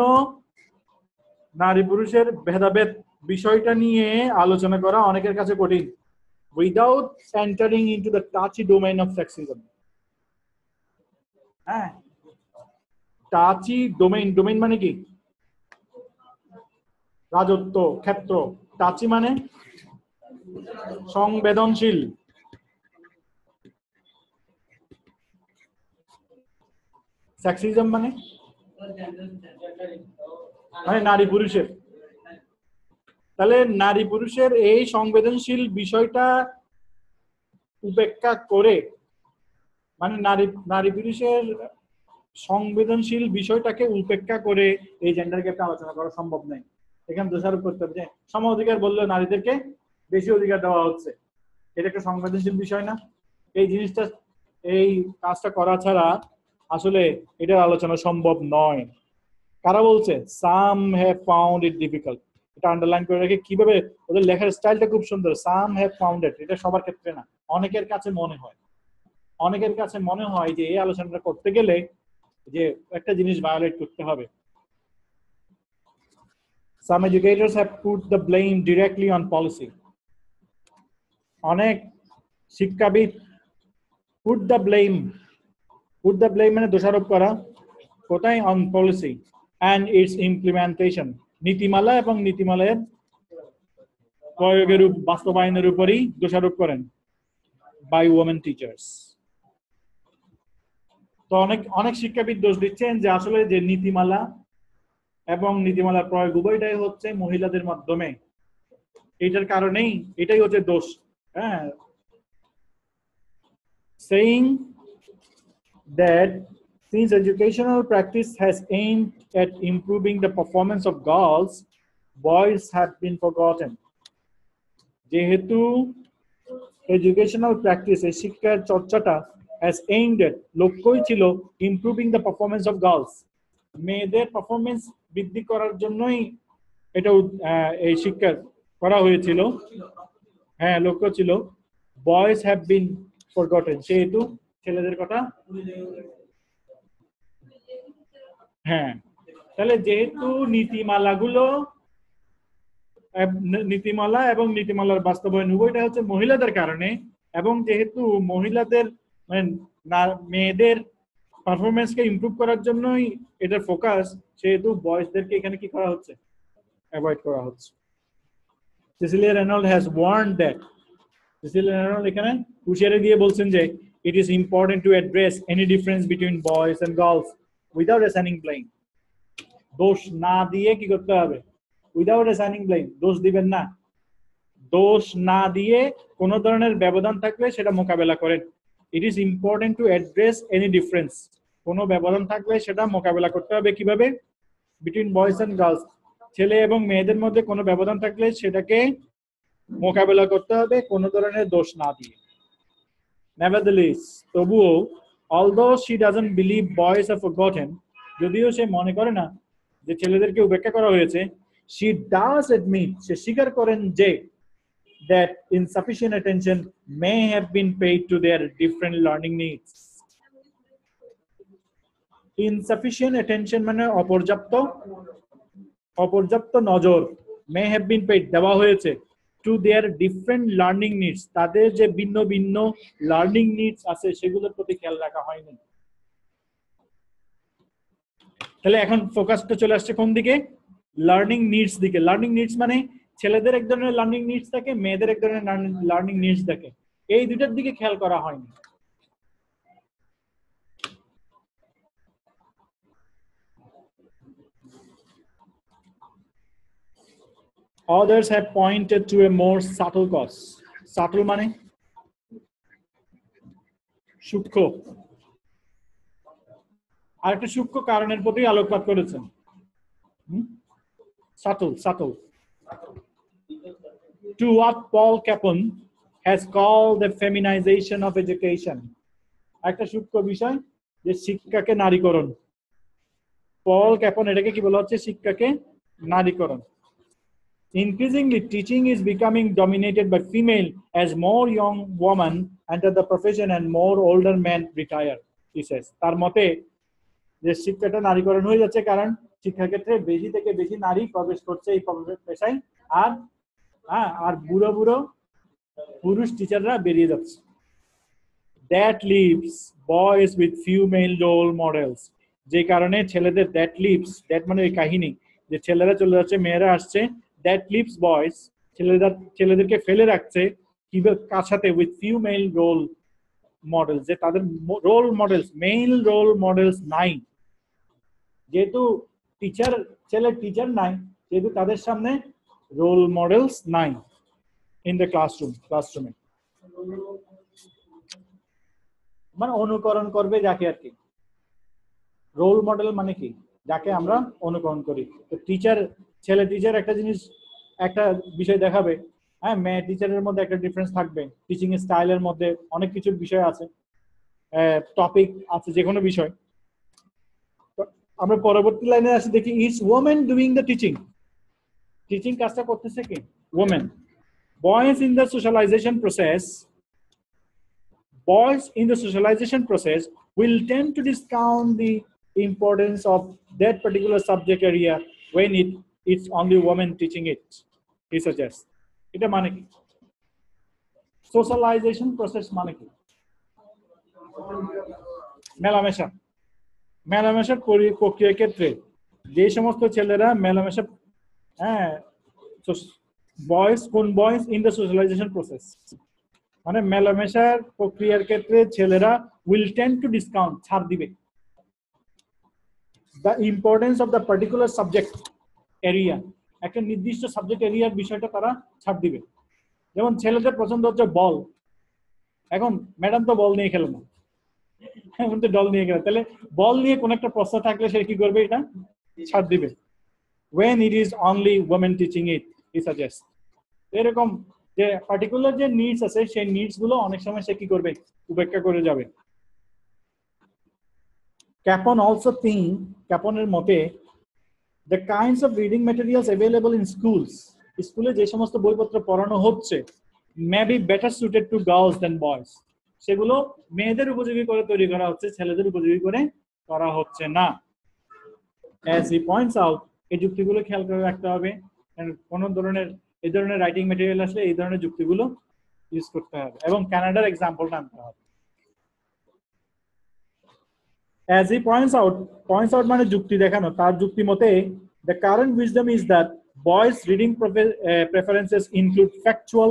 নারী পুরুষের ভেদাভেদ বিষয়টা নিয়ে আলোচনা করা অনেকের কাছে কঠিন, without entering into the touchy domain of sexism. হ্যাঁ, টাচি ডোমেইন, ডোমেইন মানে কি, রাজত্ব ক্ষেত্র, টাচি মানে সংবেদনশীল, সেক্সিজম মানে নারী পুরুষের। তাহলে নারী পুরুষের এই সংবেদনশীল বিষয়টা উপেক্ষা করে, মানে নারী পুরুষের সংবেদনশীল বিষয়টাকে উপেক্ষা করে এই জেন্ডার গ্যাপটা আলোচনা করা সম্ভব নয়। এখানে দোষারোপ করতে হবে যে সম অধিকার বললে নারীদেরকে বেশি অধিকার দেওয়া হচ্ছে, এটা একটা সংবেদনশীল বিষয় না? এই জিনিসটা, এই কাজটা করা ছাড়া আসলে এটার আলোচনা সম্ভব নয়। কারা বলছে? সাম হ্যাভ ফাউন্ড ইট ডিফিকাল্ট। এটা আন্ডারলাইন করে রেখে, কিভাবে ওদের লেখার স্টাইলটা খুব সুন্দর, সাম হ্যাভ ফাউন্ড ইট, এটা সবার ক্ষেত্রে না, অনেকের কাছে মনে হয়, অনেকের কাছে মনে হয় যে এই আলোচনাটা করতে গেলে যে একটা জিনিস ভায়োলেট করতে হবে। Some educators have put the blame directly on policy. অনেক শিক্ষাবিদ put the blame মানে দোষারোপ করা, কোথায়? on policy and its implementation, নীতিমালা এবং নীতিমালার প্রয়োগের বাস্তবায়নের উপরই দোষারোপ করেন by women teachers. তো অনেক শিক্ষাবিদ দোষ দিচ্ছেন যে আসলে যে নীতিমালা এবং নীতিমালার প্রয়োগ উভয়টাই হচ্ছে মহিলাদের মাধ্যমে, এটার কারণেই এটাই হচ্ছে দোষ। হ্যাঁ, saying that since educational practice has aimed at improving the performance of girls, boys have been forgotten. যেহেতু এডুকেশনাল প্র্যাকটিস, এই শিক্ষার চর্চাটা has aimed at, লক্ষ্যই ছিল improving the performance of girls, মেয়েদের পারফরমেন্স বৃদ্ধি করার জন্যই এটা এই শিক্ষা করা হয়েছিল। হ্যাঁ, লক্ষ্য ছিল। বয়েজ হ্যাভ বিন ফরগটেন, সেহেতু ছেলেদের কথা। হ্যাঁ, তাহলে যেহেতু নীতিমালা এবং নীতিমালার বাস্তবায়ন উভয়টা হচ্ছে মহিলাদের কারণে, এবং যেহেতু মহিলাদের মানে মেয়েদের পারফরমেন্সকে ইমপ্রুভ করার জন্যই এটার ফোকাস, সেহেতু বয়েজদেরকে এখানে কি করা হচ্ছে, অ্যাভয়েড করা হচ্ছে। Cecilia Reynold has warned that, Cecilia Reynold এখানে হুঁশিয়ারি দিয়ে বলছেন যে it is important to address any difference between boys and girls without assigning blame. দোষ না দিয়ে কি করতে হবে, without assigning blame, দোষ দিবেন না, দোষ না দিয়ে কোন ধরনের ব্যবধান থাকলে সেটা মোকাবেলা করেন। It is important to address any difference, কোন ব্যবধান থাকলে সেটা মোকাবেলা করতে হবে কিভাবে, between boys and girls, ছেলে এবং মেয়েদের মধ্যে কোনো ব্যবধান থাকলে সেটাকে মোকাবেলা করতে হবে কোন ধরনের দোষ না দিয়ে। Nevertheless, তবুও, although she doesn't believe boys are forgotten, যদিও সে মনে করে না যে ছেলেদেরকে উপেক্ষা করা হয়েছে, she does admit, সে স্বীকার করেন যে that insufficient attention may have been paid to their different learning needs. Insufficient attention মানে অপর্যাপ্ত নজর, may have been paid দেওয়া হয়েছে, to their different learning needs, তাদের যে ভিন্ন ভিন্ন লার্নিং নিডস আছে সেগুলোর প্রতি খেয়াল রাখা হয়নি। তাহলে এখন ফোকাসটা চলে আসছে কোন দিকে, লার্নিং নিডস দিকে। লার্নিং নিডস মানে ছেলেদের এক ধরনের লার্নিং নিডস থাকে, মেয়েদের এক ধরনের লার্নিং নিডস থাকে, এই দুটার দিকে খেয়াল করা হয়নি। Others have pointed to a more subtle cause. Subtle মানে সূক্ষ্ম, আর একটা সূক্ষ্ম কারণের প্রতি আলোকপাত করেছেন। Subtle to what Paul Capon has called the feminization of education. একটা সূক্ষ্ম বিষয় যে শিক্ষাকে নারীকরণ। পল ক্যাপন এটাকে কি বলা হচ্ছে? শিক্ষাকে নারীকরণ। Increasingly, teaching is becoming dominated by female as more young women enter the profession and more older men retire, he says. তার মতে যে শিক্ষাটা নারীকরণ হয়ে যাচ্ছে কারণ শিক্ষাক্ষেত্রে বেশি থেকে বেশি নারী প্রবেশ করছে এই পেশায়, আর বুড়ো বুড়ো পুরুষ টিচাররা বেরিয়ে যাচ্ছে। That leaves boys with few male role models, যে কারণে ছেলেদের that leaves, that মানে এই কাহিনী যে ছেলেরা চলে যাচ্ছে মেয়েরা আসছে, that leaves boys, ছেলেদেরকে ফেলে রাখছে কার সাথে? with few male role models, যে তাদের role models, male role models নাই। যেহেতু ছেলের টিচার নাই, যেহেতু তাদের সামনে রোল মডেলস নাই ইন দ্য ক্লাসরুমে, মানে অনুকরণ করবে যাকে আর কি। রোল মডেল মানে কি? যাকে আমরা অনুকরণ করি। তো ছেলে টিচার একটা জিনিস, একটা বিষয় দেখাবে, হ্যাঁ, মেয়ে টিচারের মধ্যে একটা ডিফারেন্স থাকবে, টিচিং স্টাইলের মধ্যে অনেক কিছু বিষয় আছে, টপিক আছে, যে কোনো বিষয়। আমরা পরবর্তী লাইনে আসি, দেখি is women doing the teaching কাজটা করতেছে কি? Women. Boys in the socialization process will tend to discount the importance of that particular subject area when it's only women teaching it, he suggests. এটা মানে কি? সোশ্যালাইজেশন প্রসেস মানে কি? মেলামেশার প্রক্রিয়ার ক্ষেত্রে যে সমস্ত ছেলেরা মেলামেশা, boys in the socialisation process, মানে মেলামেশার প্রক্রিয়ার ক্ষেত্রে ছেলেরা উইল টেন্ড টু ডিসকাউন্ট, ছাড় দিবে, the importance of the particular subject area, একটা নির্দিষ্ট সাবজেক্ট এরিয়ার বিষয়টা তারা ছাড় দিবে। যেমন ছেলেদের পছন্দ হচ্ছে বল, এখন ম্যাডাম তো বল নিয়ে খেলে না, এখন তো ডল নিয়ে গেলে, তাহলে বল নিয়ে কোন একটা প্রশ্ন থাকলে সে কি করবে? এটা ছাড় দিবে। when it is only women teaching it, he suggests. এরকম যে পার্টিকুলার যে নিডস আছে সেই নিডস গুলো অনেক সময় সে কি করবে? উপেক্ষা করে যাবে। ক্যাপনের মতে the kinds of reading materials available in schools, স্কুলে যে সমস্ত বইপত্র পড়ানো হচ্ছে, may be better suited to girls than boys, সেগুলো মেয়েদের উপযোগী করে তৈরি করা হচ্ছে, ছেলেদের উপযোগী করে করা হচ্ছে না। as he points out, এই যুক্তিগুলো খেয়াল করে রাখতে হবে, কোন ধরনের এই ধরনের রাইটিং ম্যাটেরিয়াল আসলে এই ধরনের যুক্তিগুলো ইউজ করতে হবে এবং কানাডার এক্সাম্পলটা আনতে হবে। as he points out মানে যুক্তি দেখানো, তার যুক্তি মতে the current wisdom is that boys reading preferences include factual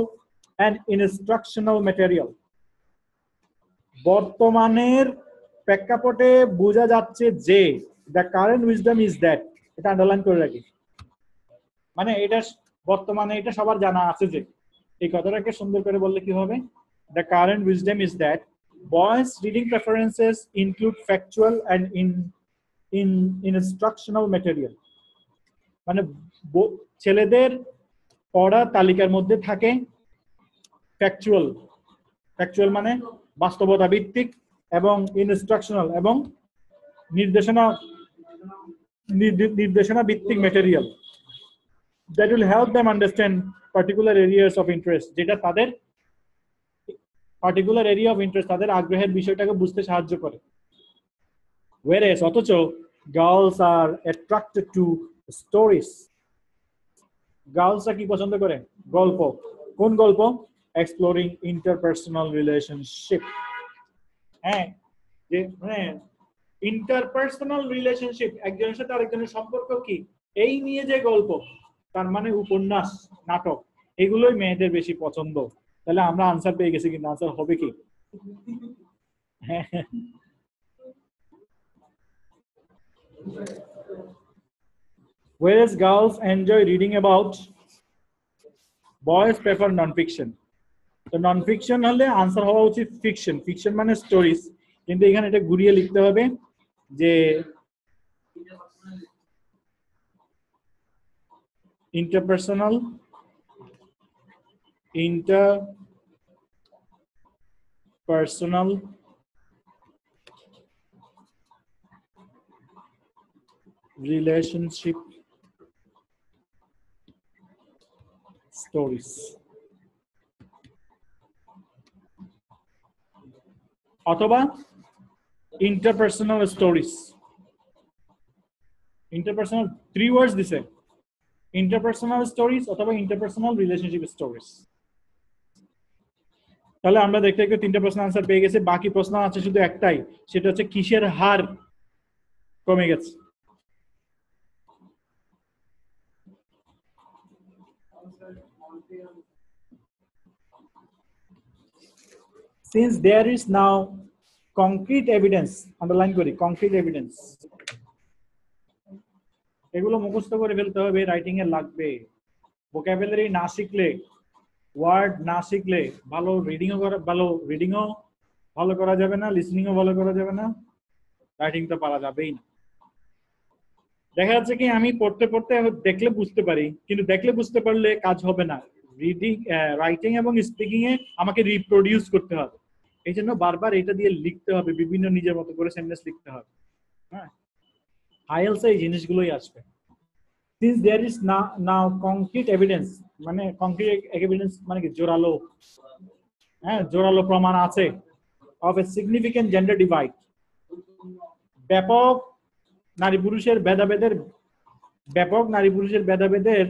and instructional material. বর্তমানের প্রেক্ষাপটে বোঝা যাচ্ছে যে the current wisdom is that, এটা আন্ডারলাইন করে রাখি, মানে এটা বর্তমানে এটা সবার জানা আছে যে, এই কথাটাকে সুন্দর করে বললে কি হবে? the current wisdom is that boys reading preferences include factual and instructional material, মানে ছেলেদের পড়া তালিকার মধ্যে থাকে ফ্যাকচুয়াল মানে বাস্তবতা ভিত্তিক, এবং ইনস্ট্রাকশনাল এবং নির্দেশনা ভিত্তিক material that will help them understand particular areas of interest, যেটা তাদের পার্টিকুলার এরিয়া অফ ইন্টারেস্ট, তাদের আগ্রহের বিষয়টাকে বুঝতে সাহায্য করে। whereas অথচ girls are attracted to stories, গার্লসরা কি পছন্দ করে? গল্প। কোন গল্প? এক্সপ্লোরিং ইন্টারপার্সোনাল রিলেশনশিপ, হ্যাঁ, যে মানে ইন্টারপার্সোনাল রিলেশনশিপ, একজনের সাথে আরেকজনের সম্পর্ক কি, এই নিয়ে যে গল্প, তার মানে উপন্যাস, নাটক, এগুলোই মেয়েদের বেশি পছন্দ। তাহলে আমরা আনসার পেয়ে গেছি, কিন্তু আনসার হবে কি? whereas girls enjoy reading about, boys prefer non-fiction. তো non-fiction হলে আনসার হওয়া উচিত ফিকশন মানে স্টোরিজ, কিন্তু এখানে এটা ঘুরিয়ে লিখতে হবে যে interpersonal interpersonal relationship stories অথবা interpersonal stories interpersonal 3 words দিছে interpersonal stories অথবা interpersonal relationship stories তাহলে আমরা দেখতে দেখতে 3টা প্রশ্নের आंसर পেয়ে গেছি বাকি প্রশ্ন আছে শুধু একটাই সেটা হচ্ছে কিসের হার কমে গেছে since there is now concrete evidence underline করি concrete evidence এগুলো মুখস্থ করে ফেলতে হবে রাইটিং এ লাগবে vocabulary না শিখলে ওয়ার্ড না শিখলে ভালো রিডিংও ভালো করা যাবে না লিসনিংও ভালো করা যাবে না রাইটিং তো পারা যাবেই না দেখা যাচ্ছে কি আমি পড়তে পড়তে দেখলে বুঝতে পারি কিন্তু দেখলে বুঝতে পারলে কাজ হবে না রিডিং রাইটিং এবং স্পিকিং এ আমাকে রিপ্রোডিউস করতে হবে এই জন্য বারবার এটা দিয়ে লিখতে হবে বিভিন্ন নিজের মতো করে সেন্টেন্স লিখতে হবে হ্যাঁ আইএলস এই জিনিসগুলোই আসবে since there is now concrete evidence মানে concrete evidence মানে কি জোরালো হ্যাঁ জোরালো প্রমাণ আছে of a significant gender divide ব্যাপক নারী পুরুষের ভেদাভেদের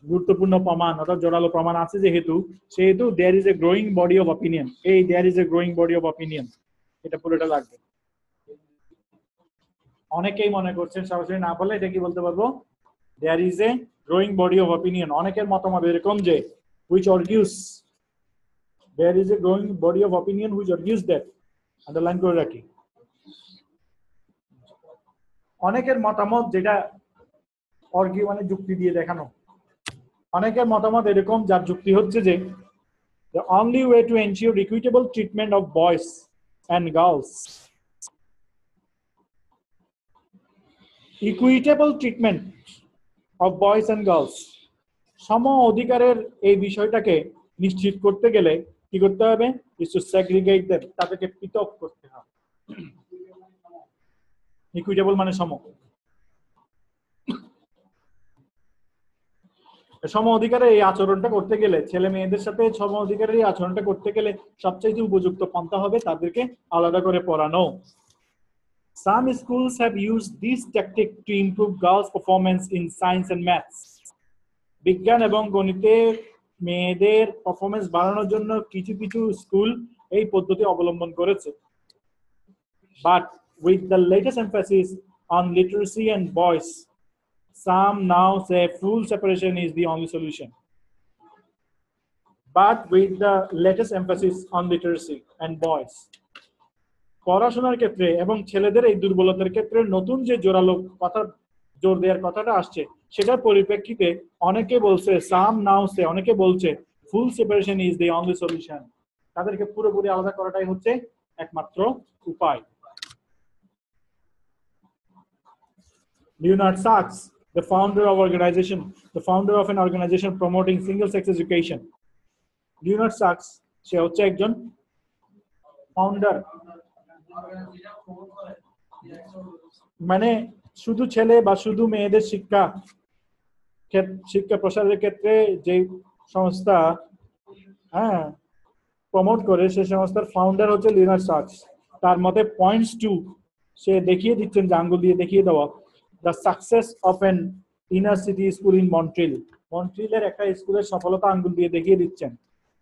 গুরুত্বপূর্ণ প্রমাণ অর্থাৎ জোরালো প্রমাণ আছে যেহেতু there is a growing body of opinion there is a growing body of opinion এটা পুরোটা লাগবে অনেকেই মনে করছেন সরাসরি না বলে এটা কি বলতে পারবো there is a growing body of opinion অনেকের মতামত এরকম যে which argues there is a growing body of opinion which argues that underline করে রাখি অনেকের মতামত যেটা আর্গিউ মানে যুক্তি দিয়ে দেখানো অনেকের মতামত এরকম যার যুক্তি হচ্ছে যে the only way to ensure equitable treatment of boys and girls equitable treatment of boys and girls সম অধিকারের এই বিষয়টাকে নিশ্চিত করতে গেলে কি করতে হবে is to segregate them তাদেরকে পৃথক করতে হবে ইকুইটেবল মানে সম অধিকারের এই আচরণটা করতে গেলে ছেলে মেয়েদের সাথে সম অধিকারের এই আচরণটা করতে গেলে সবচেয়ে উপযুক্ত পন্থা হবে তাদেরকে আলাদা করে পড়ানো Some schools have used this tactic to improve girls' performance in science and maths. বিজ্ঞান এবং গণিতে মেয়েদের পারফরম্যান্স বাড়ানোর জন্য কিছু কিছু স্কুল এই পদ্ধতি অবলম্বন করেছে But with the latest emphasis on literacy and boys, some now say full separation is the only solution. But with the latest emphasis on literacy and boys, পড়াশোনার ক্ষেত্রে এবং ছেলেদের এই দুর্বলতার ক্ষেত্রে নতুন যে জোরালো কথা জোর দেওয়ার কথাটা আসছে সেটার পরিপ্রেক্ষিতে অনেকে বলছে অনেকে বলছে full separation is the only solution তাদেরকে পুরোপুরি আলাদা করাটাই হচ্ছে একমাত্র উপায় Leonard Sachs, the founder of an organization promoting single-sex education. Leonard Sachs, সে হচ্ছে একজন ফাউন্ডার মানে শুধু ছেলে বা শুধু মেয়েদের শিক্ষা প্রসারের ক্ষেত্রে যে সংস্থা প্রমোট করে সেই সংস্থার ফাউন্ডার হচ্ছে লিওনার্ড সাকস তার মতে পয়েন্টস টু সে দেখিয়ে দিচ্ছেন যে আঙ্গুল দিয়ে দেখিয়ে দেওয়া the success of an inner city school in মন্ট্রিলের একটা স্কুলের সফলতা আঙ্গুল দিয়ে দেখিয়ে দিচ্ছেন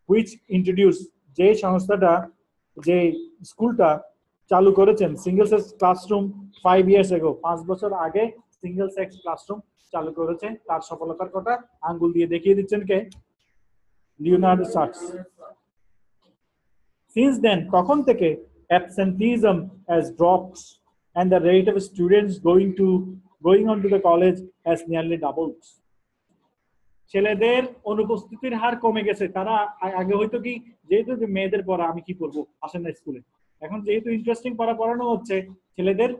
which introduced যে সংস্থাটা যে স্কুলটা চালু করেছেন single sex classroom 5 years ago 5 বছর আগে সিঙ্গেল সেক্স ক্লাসরুম চালু করেছে তার সফলতার কথা আঙ্গুল দিয়ে দেখিয়ে দিচ্ছেন কে লিওনার্ড সাকস since then তখন থেকে absenteeism has dropped and the rate of students going on to the college has nearly doubled ছেলেদের অনুপস্থিতির হার কমে গেছে তারা আগে হয়তো কি যেহেতু মেয়েদের পড়া আমি কি করব আসেন না স্কুলে এখন যেহেতু ইন্টারেস্টিং পড়ানো হচ্ছে ছেলেদের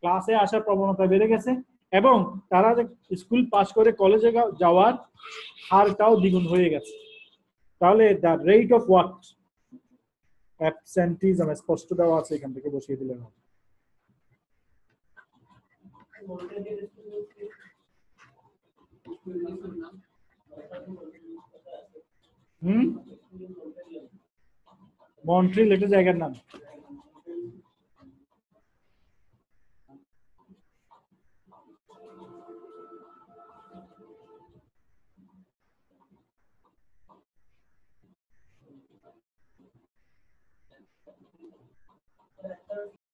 ক্লাসে আসার প্রবণতা বেড়ে গেছে এবং তারা স্কুল পাস করে কলেজে যাওয়ার হারটাও দ্বিগুণ হয়ে গেছে তাহলে দ্য রেট অফ হোয়াট অ্যাবসেন্টিজম স্পষ্ট দেওয়া আছে, এখান থেকে বসিয়ে দিলেন। মন্ট্রিল একটা জায়গার নাম।